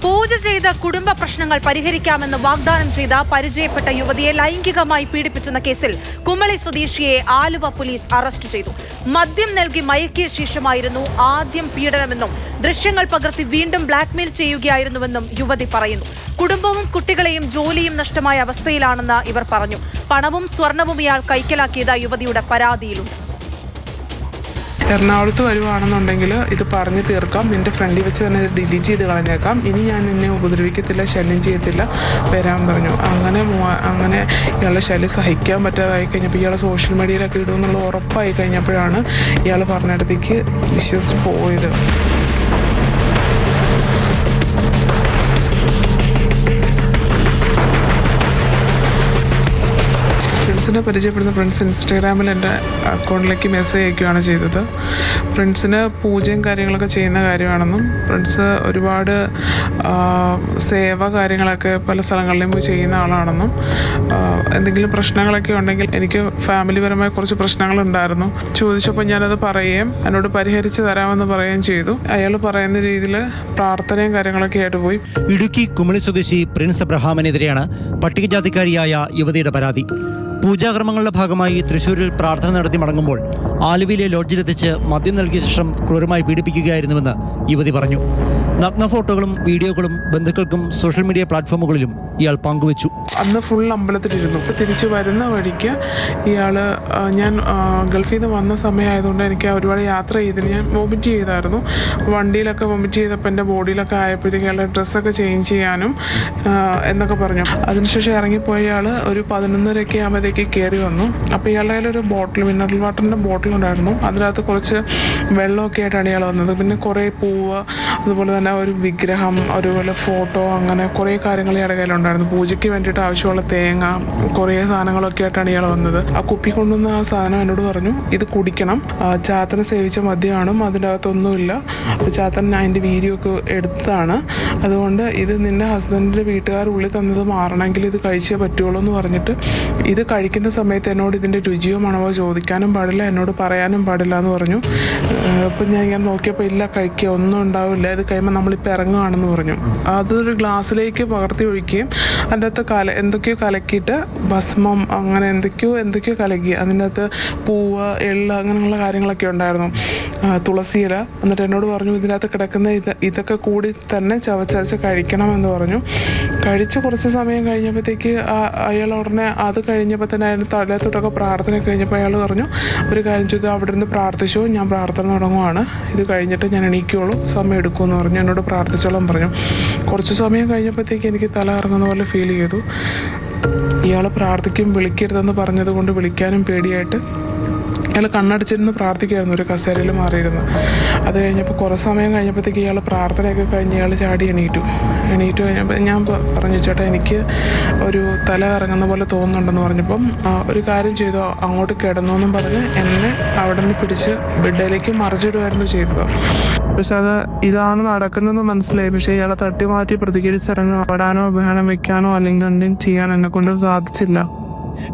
പൂജ ചെയ്ത കുടുംബ പ്രശ്നങ്ങൾ പരിഹരിക്കാമെന്ന് വാഗ്ദാനം ചെയ്ത പരിചയപ്പെട്ട യുവതിയെ ലൈംഗികമായി പീഡിപ്പിച്ചെന്ന കേസിൽ കുമളി സ്വദേശിയെ ആലുവ പോലീസ് അറസ്റ്റ് ചെയ്തു. മദ്യം നൽകി മയക്കിയ ശേഷമായിരുന്നു ആദ്യം പീഡനമെന്നും ദൃശ്യങ്ങൾ പകർത്തി വീണ്ടും ബ്ലാക്ക്മെയിൽ ചെയ്യുകയായിരുന്നുവെന്നും യുവതി പറയുന്നു. കുടുംബവും കുട്ടികളെയും ജോലിയും നഷ്ടമായ അവസ്ഥയിലാണെന്ന് ഇവർ പറഞ്ഞു. പണവും സ്വർണവും ഇയാൾ കൈക്കലാക്കിയത് യുവതിയുടെ പരാതിയിലുണ്ട്. എറണാകുളത്ത് വരുവാണെന്നുണ്ടെങ്കിൽ ഇത് പറഞ്ഞു തീർക്കാം, നിന്റെ ഫ്രണ്ടിൽ വെച്ച് തന്നെ ഇത് ഡിലീറ്റ് ചെയ്ത് കളഞ്ഞേക്കാം, ഇനി ഞാൻ നിന്നെ ഉപദ്രവിക്കത്തില്ല, ശല്യം ചെയ്യത്തില്ല, വരാൻ പറഞ്ഞു. അങ്ങനെ ഇയാളുടെ ശല്യം സഹിക്കാൻ പറ്റാതായി കഴിഞ്ഞപ്പോൾ ഇയാളെ സോഷ്യൽ മീഡിയയിലൊക്കെ ഇടുമെന്നുള്ള ഉറപ്പായി കഴിഞ്ഞപ്പോഴാണ് ഇയാൾ പറഞ്ഞിടത്തേക്ക് വിശ്വസിച്ച് പോയത്. ഫ്രണ്ട്സിനെ പരിചയപ്പെടുന്ന ഫ്രണ്ട്സ് ഇൻസ്റ്റാഗ്രാമിൽ എൻ്റെ അക്കൗണ്ടിലേക്ക് മെസ്സേജ് അയക്കുകയാണ് ചെയ്തത്. ഫ്രണ്ട്സിന് പൂജയും കാര്യങ്ങളൊക്കെ ചെയ്യുന്ന കാര്യമാണെന്നും ഫ്രണ്ട്സ് ഒരുപാട് സേവ കാര്യങ്ങളൊക്കെ പല സ്ഥലങ്ങളിലും പോയി ചെയ്യുന്ന ആളാണെന്നും എന്തെങ്കിലും പ്രശ്നങ്ങളൊക്കെ ഉണ്ടെങ്കിൽ എനിക്ക് ഫാമിലിപരമായ കുറച്ച് പ്രശ്നങ്ങളുണ്ടായിരുന്നു, ചോദിച്ചപ്പോൾ ഞാനത് പറയുകയും എന്നോട് പരിഹരിച്ച് തരാമെന്ന് പറയുകയും ചെയ്തു. അയാൾ പറയുന്ന രീതിയിൽ പ്രാർത്ഥനയും കാര്യങ്ങളൊക്കെ ആയിട്ട് പോയി. ഇടുക്കി കുമളി സ്വദേശി പ്രിൻസ് അബ്രഹാമിനെതിരെയാണ് പട്ടികജാതിക്കാരിയായ യുവതിയുടെ പരാതി. പൂജാകർമ്മങ്ങളുടെ ഭാഗമായി തൃശ്ശൂരിൽ പ്രാർത്ഥന നടത്തി മടങ്ങുമ്പോൾ ആലുവയിലെ ലോഡ്ജിലെത്തിച്ച് മദ്യം നൽകിയ ശേഷം ക്രൂരമായി പീഡിപ്പിക്കുകയായിരുന്നുവെന്ന് യുവതി പറഞ്ഞു. നഗ്ന ഫോട്ടോകളും വീഡിയോകളും ബന്ധുക്കൾക്കും സോഷ്യൽ മീഡിയ പ്ലാറ്റ്ഫോമുകളിലും ഇയാൾ പങ്കുവച്ചു. അന്ന് ഫുൾ അമ്പലത്തിലിരുന്നു. തിരിച്ചു വരുന്ന വഴിക്ക് ഇയാൾ, ഞാൻ ഗൾഫിൽ നിന്ന് വന്ന സമയമായതുകൊണ്ട് എനിക്ക് ഒരുപാട് യാത്ര ചെയ്തിന് ഞാൻ വോമിറ്റ് ചെയ്തായിരുന്നു. വണ്ടിയിലൊക്കെ വോമിറ്റ് ചെയ്തപ്പോൾ എൻ്റെ ബോഡിയിലൊക്കെ ആയപ്പോഴത്തേക്ക് ഇയാളുടെ ഡ്രസ്സൊക്കെ ചേഞ്ച് ചെയ്യാനും എന്നൊക്കെ പറഞ്ഞു. അതിനുശേഷം ഇറങ്ങിപ്പോയ ഇയാൾ ഒരു 11:30 ആകുമ്പോഴത്തേക്ക് കയറി വന്നു. അപ്പോൾ ഇയാളുടെ കയ്യിൽ ഒരു ബോട്ടിൽ, മിനറൽ വാട്ടറിൻ്റെ ബോട്ടിലുണ്ടായിരുന്നു. അതിനകത്ത് കുറച്ച് വെള്ളമൊക്കെ ആയിട്ടാണ് ഇയാൾ വന്നത്. പിന്നെ കുറേ പൂവ്, അതുപോലെ തന്നെ ഒരു വിഗ്രഹം, അതുപോലെ ഫോട്ടോ, അങ്ങനെ കുറേ കാര്യങ്ങൾ ഇയാളുടെ കയ്യിലുണ്ടായിരുന്നു. പൂജയ്ക്ക് വേണ്ടിയിട്ട് ആവശ്യമുള്ള തേങ്ങ, കുറേ സാധനങ്ങളൊക്കെ ആയിട്ടാണ് ഇയാൾ വന്നത്. ആ കുപ്പി കൊണ്ടുവന്ന ആ സാധനം എന്നോട് പറഞ്ഞു, ഇത് കുടിക്കണം, ചാത്തനെ സേവിച്ച മദ്യമാണ്, അതിൻ്റെ അകത്തൊന്നുമില്ല, ചാത്തൻ അതിൻ്റെ വീഡിയോ ഒക്കെ എടുത്തതാണ്, അതുകൊണ്ട് ഇത് നിൻ്റെ ഹസ്ബൻഡിൻ്റെ വീട്ടുകാർ ഉള്ളിൽ തന്നത് മാറണമെങ്കിൽ ഇത് കഴിച്ചേ പറ്റുള്ളൂ എന്ന് പറഞ്ഞിട്ട് ഇത് കഴിക്കുന്ന സമയത്ത് എന്നോട് ഇതിൻ്റെ രുചിയോ മണമോ ചോദിക്കാനും പാടില്ല, എന്നോട് പറയാനും പാടില്ല എന്ന് പറഞ്ഞു. അപ്പം ഞാൻ ഇങ്ങനെ നോക്കിയപ്പോൾ ഇല്ല, കഴിക്കുക ഒന്നും ഉണ്ടാവില്ല, ഇത് കഴിയുമ്പോൾ നമ്മളിപ്പോൾ ഇറങ്ങുകയാണെന്ന് പറഞ്ഞു. അതൊരു ഗ്ലാസ്സിലേക്ക് പകർത്തി ഒഴിക്കുകയും അതിൻ്റെ അകത്ത് എന്തൊക്കെയോ കലക്കിയിട്ട് ഭസ്മം, അങ്ങനെ എന്തൊക്കെയോ കലക്കി, അതിൻ്റെ അകത്ത് പൂവ്, എള്ള്, അങ്ങനെയുള്ള കാര്യങ്ങളൊക്കെ ഉണ്ടായിരുന്നു, തുളസിയില. എന്നിട്ട് എന്നോട് പറഞ്ഞു ഇതിനകത്ത് കിടക്കുന്ന ഇതൊക്കെ കൂടി തന്നെ ചവച്ചരച്ച് കഴിക്കണമെന്ന് പറഞ്ഞു. കഴിച്ച് കുറച്ച് സമയം കഴിഞ്ഞപ്പോഴത്തേക്ക് അയാൾ ഉടനെ അത് കഴിഞ്ഞപ്പോൾ തന്നെ അതിന് തലത്തോട്ടൊക്കെ പ്രാർത്ഥന കഴിഞ്ഞപ്പോൾ അയാൾ പറഞ്ഞു, ഒരു കാര്യം ചെയ്തു, അവിടെ നിന്ന് പ്രാർത്ഥിച്ചു, ഞാൻ പ്രാർത്ഥന തുടങ്ങുവാണ്, ഇത് കഴിഞ്ഞിട്ട് ഞാൻ എണീക്കുള്ളൂ, സമയം എടുക്കുമെന്ന് പറഞ്ഞു. എന്നോട് പ്രാർത്ഥിച്ചോളം പറഞ്ഞു. കുറച്ച് സമയം കഴിഞ്ഞപ്പോഴത്തേക്ക് എനിക്ക് തല ഇറങ്ങുന്ന പോലെ ഫീൽ ചെയ്തു. ഇയാൾ പ്രാർത്ഥിക്കും വിളിക്കരുതെന്ന് പറഞ്ഞത് കൊണ്ട് വിളിക്കാനും പേടിയായിട്ട് ഇയാൾ കണ്ണടിച്ചിരുന്ന് പ്രാർത്ഥിക്കുമായിരുന്നു, ഒരു കസേരയിൽ മാറിയിരുന്നു. അത് കഴിഞ്ഞപ്പോൾ കുറേ സമയം കഴിഞ്ഞപ്പോഴത്തേക്ക് ഇയാൾ പ്രാർത്ഥനയൊക്കെ കഴിഞ്ഞ് ഇയാൾ ചാടി എണീറ്റു കഴിഞ്ഞപ്പോൾ ഞാൻ പറഞ്ഞു, ചേട്ടാ എനിക്ക് ഒരു തല ഇറങ്ങുന്ന പോലെ തോന്നുന്നുണ്ടെന്ന് പറഞ്ഞപ്പം ഒരു കാര്യം ചെയ്തോ, അങ്ങോട്ട് കിടന്നു എന്നും പറഞ്ഞ് എന്നെ അവിടെ നിന്ന് പിടിച്ച് ബെഡിലേക്ക് മറിച്ചിടുമായിരുന്നു ചെയ്തത്. പക്ഷെ അത് ഇതാണ് നടക്കുന്നതെന്ന് മനസ്സിലായി. പക്ഷേ ഇയാളെ തട്ടി മാറ്റി പ്രതികരിച്ചിറങ്ങി ഓടാനോ ബഹളം വെക്കാനോ അല്ലെങ്കിൽ എന്തെങ്കിലും ചെയ്യാൻ എന്നെ കൊണ്ട് സാധിച്ചില്ല.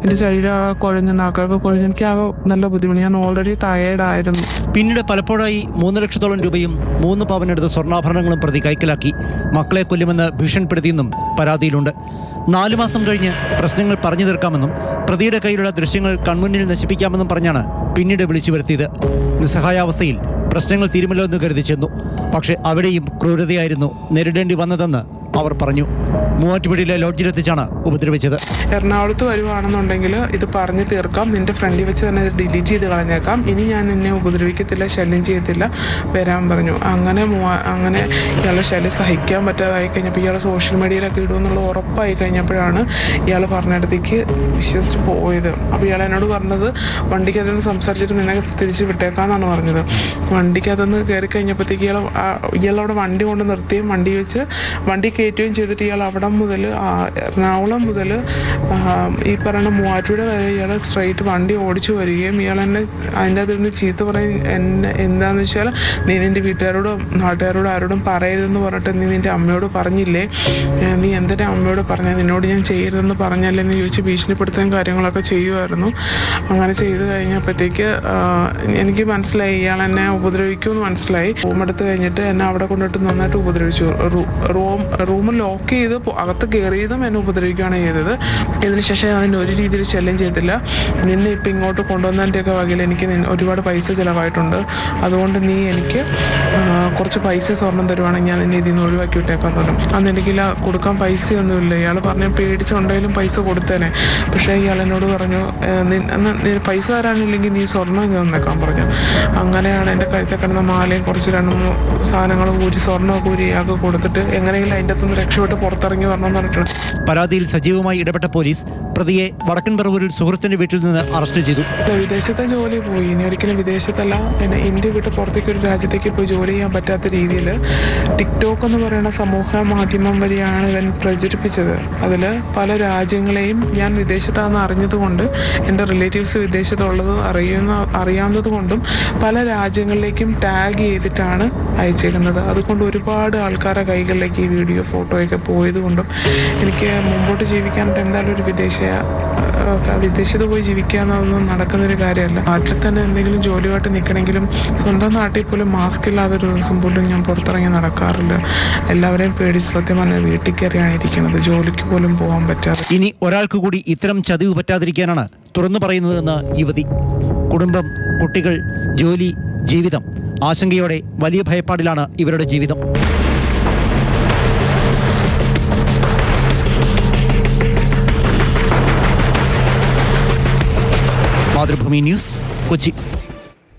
എൻ്റെ ശരീരം കുഴഞ്ഞ്, നാക്കൊക്കെ കുഴഞ്ഞ്, എനിക്ക് നല്ല ബുദ്ധിമുട്ട്. ഞാൻ ഓൾറെഡി ടയേർഡായിരുന്നു. പിന്നീട് പലപ്പോഴായി 3 ലക്ഷത്തോളം രൂപയും 3 പവനെടുത്ത സ്വർണ്ണാഭരണങ്ങളും പ്രതി കൈക്കലാക്കി മക്കളെ കൊല്ലുമെന്ന് ഭീഷണിപ്പെടുത്തിയെന്നും പരാതിയിലുണ്ട്. 4 മാസം കഴിഞ്ഞ് പ്രശ്നങ്ങൾ പറഞ്ഞു തീർക്കാമെന്നും പ്രതിയുടെ കയ്യിലുള്ള ദൃശ്യങ്ങൾ കൺമുന്നിൽ നശിപ്പിക്കാമെന്നും പറഞ്ഞാണ് പിന്നീട് വിളിച്ചു വരുത്തിയത്. നിസ്സഹായാവസ്ഥയിൽ പ്രശ്നങ്ങൾ തീരുമല്ലോ എന്ന് കരുതി ചെന്നു. പക്ഷേ അവിടെയും ക്രൂരതയായിരുന്നു നേരിടേണ്ടി വന്നതെന്ന് അവർ പറഞ്ഞു. മൂവാറ്റുപുഴയിലെ ലോഡ്ജിലെത്തിച്ചാണ് ഉപദ്രവിച്ചത്. എറണാകുളത്ത് വരുവാണെന്നുണ്ടെങ്കിൽ ഇത് പറഞ്ഞു തീർക്കാം, നിന്റെ ഫ്രണ്ടിൽ വെച്ച് തന്നെ ഇത് ഡിലീറ്റ് ചെയ്ത് കളഞ്ഞേക്കാം, ഇനി ഞാൻ നിന്നെ ഉപദ്രവിക്കത്തില്ല, ശല്യം ചെയ്യത്തില്ല, വരാൻ പറഞ്ഞു. അങ്ങനെ ഇയാളുടെ ശല്യം സഹിക്കാൻ പറ്റാതായി കഴിഞ്ഞപ്പോൾ ഇയാൾ സോഷ്യൽ മീഡിയയിലൊക്കെ ഇടുമെന്നുള്ള ഉറപ്പായി കഴിഞ്ഞപ്പോഴാണ് ഇയാൾ പറഞ്ഞിടത്തേക്ക് വിശ്വസിച്ച് പോയത്. അപ്പോൾ ഇയാൾ എന്നോട് പറഞ്ഞത് വണ്ടിക്കകത്തുനിന്ന് സംസാരിച്ചിട്ട് നിന്നെ തിരിച്ച് വിട്ടേക്കാമെന്നാണ് പറഞ്ഞത്. വണ്ടിക്കകത്തുനിന്ന് കയറി കഴിഞ്ഞപ്പോഴത്തേക്ക് ഇയാളവിടെ വണ്ടി കൊണ്ട് നിർത്തുകയും വണ്ടി കയറ്റുകയും ചെയ്തിട്ട് ഇയാൾ അവിടെ മുതൽ എറണാകുളം മുതൽ ഈ പറയുന്ന മൂവാറ്റുപുഴ വരെ ഇയാൾ സ്ട്രൈറ്റ് വണ്ടി ഓടിച്ചു വരികയും ഇയാൾ എന്നെ അതിൻ്റെ അതിന് ചീത്ത പറയും. എന്നെ എന്താണെന്ന് വെച്ചാൽ നീ നിൻ്റെ വീട്ടുകാരോടോ നാട്ടുകാരോടോ ആരോടും പറയരുതെന്ന് പറഞ്ഞിട്ട് നീ നിൻ്റെ അമ്മയോട് പറഞ്ഞില്ലേ, നീ എന്തിനാ അമ്മയോട് പറഞ്ഞത്, നിന്നോട് ഞാൻ ചെയ്യരുതെന്ന് പറഞ്ഞല്ലേ എന്ന് ചോദിച്ച് ഭീഷണിപ്പെടുത്തുകയും കാര്യങ്ങളൊക്കെ ചെയ്യുമായിരുന്നു. അങ്ങനെ ചെയ്ത് കഴിഞ്ഞപ്പോഴത്തേക്ക് എനിക്ക് മനസ്സിലായി ഇയാൾ എന്നെ ഉപദ്രവിക്കുമെന്ന് മനസ്സിലായി. റൂമെടുത്ത് കഴിഞ്ഞിട്ട് എന്നെ അവിടെ കൊണ്ടിട്ട് നന്നായിട്ട് ഉപദ്രവിച്ചു. റൂം ലോക്ക് ചെയ്ത് അകത്ത് കയറിയതും എന്നെ ഉപദ്രവിക്കുകയാണ് ചെയ്തത്. ഇതിന് ശേഷം അതിന് ഒരു രീതിയിൽ ശല്യം ചെയ്തില്ല. നിന്നെ ഇപ്പം ഇങ്ങോട്ട് കൊണ്ടുവന്നതിൻ്റെയൊക്കെ വകയിൽ എനിക്ക് ഒരുപാട് പൈസ ചിലവായിട്ടുണ്ട്, അതുകൊണ്ട് നീ എനിക്ക് കുറച്ച് പൈസ സ്വർണം തരുവാണെങ്കിൽ ഞാൻ നിന്നെ ഇതിൽ നിന്ന് ഒഴിവാക്കി വിട്ടേക്കാൻ തോന്നും. അന്ന് എനിക്കില്ല കൊടുക്കാൻ പൈസയൊന്നുമില്ല. ഇയാൾ പറഞ്ഞ പേടിച്ചുണ്ടെങ്കിലും പൈസ കൊടുത്തേനെ. പക്ഷേ ഇയാൾ എന്നോട് പറഞ്ഞു പൈസ തരാനില്ലെങ്കിൽ നീ സ്വർണ്ണം ഇങ്ങനെ തന്നേക്കാൻ പറഞ്ഞു. അങ്ങനെയാണ് എൻ്റെ കഴുത്തിൽ കിടന്ന മാലയും കുറച്ച് 2-3 സാധനങ്ങൾ ഊരി സ്വർണ്ണമൊക്കെ ഊരി ഇയാൾക്ക് കൊടുത്തിട്ട് എങ്ങനെയെങ്കിലും അതിൻ്റെ അകത്തുനിന്ന് രക്ഷപ്പെട്ട് പുറത്തിറങ്ങി വരണമെന്ന് പറഞ്ഞിട്ടുണ്ട്. പരാതിയിൽ സജീവമായി ഇടപെട്ട പോലീസ് പ്രതിയെ വടക്കൻ പറവൂരിൽ സുഹൃത്തിന്റെ വീട്ടിൽ നിന്ന് അറസ്റ്റ് ചെയ്തു. വിദേശത്തെ ജോലി പോയി, ഇനി ഒരിക്കലും വിദേശത്തല്ല, പിന്നെ ഇന്ത്യ വിട്ട് പുറത്തേക്ക് ഒരു രാജ്യത്തേക്ക് പോയി ജോലി ചെയ്യാൻ പറ്റാത്ത രീതിയിൽ ടിക്ടോക്ക് എന്ന് പറയുന്ന സമൂഹ മാധ്യമം വഴിയാണ് ഇവൻ പ്രചരിപ്പിച്ചത്. അതിൽ പല രാജ്യങ്ങളെയും ഞാൻ വിദേശത്താണെന്ന് അറിഞ്ഞതുകൊണ്ട് എൻ്റെ റിലേറ്റീവ്സ് വിദേശത്തുള്ളത് അറിയാവുന്നത് കൊണ്ടും പല രാജ്യങ്ങളിലേക്കും ടാഗ് ചെയ്തിട്ടാണ് അയച്ചേക്കുന്നത്. അതുകൊണ്ട് ഒരുപാട് ആൾക്കാരുടെ കൈകളിലേക്ക് ഈ വീഡിയോ ഫോട്ടോയൊക്കെ പോയതുകൊണ്ടും എനിക്ക് മുമ്പോട്ട് ജീവിക്കാനായിട്ട് എന്തായാലും ഒരു വിദേശത്ത് പോയി ജീവിക്കുക എന്നതൊന്നും നടക്കുന്നൊരു കാര്യമല്ല. നാട്ടിൽ തന്നെ എന്തെങ്കിലും ജോലിയായിട്ട് നിൽക്കണമെങ്കിലും സ്വന്തം നാട്ടിൽ പോലും മാസ്ക് ഇല്ലാതെ ഒരു ദിവസം പോലും ഞാൻ പുറത്തിറങ്ങി നടക്കാറില്ല. എല്ലാവരെയും പേടിച്ച് സത്യം പറഞ്ഞാൽ വീട്ടിൽ കയറിയാണ് ഇരിക്കുന്നത്, ജോലിക്ക് പോലും പോകാൻ പറ്റാതെ. ഇനി ഒരാൾക്ക് കൂടി ഇത്തരം ചതിവ് പറ്റാതിരിക്കാനാണ് തുറന്നു പറയുന്നതെന്ന് യുവതി. കുടുംബം, കുട്ടികൾ, ജോലി, ജീവിതം, ആശങ്കയോടെ വലിയ ഭയപ്പാടിലാണ് ഇവരുടെ ജീവിതം. മാതൃഭൂമി ന്യൂസ്, കൊച്ചി.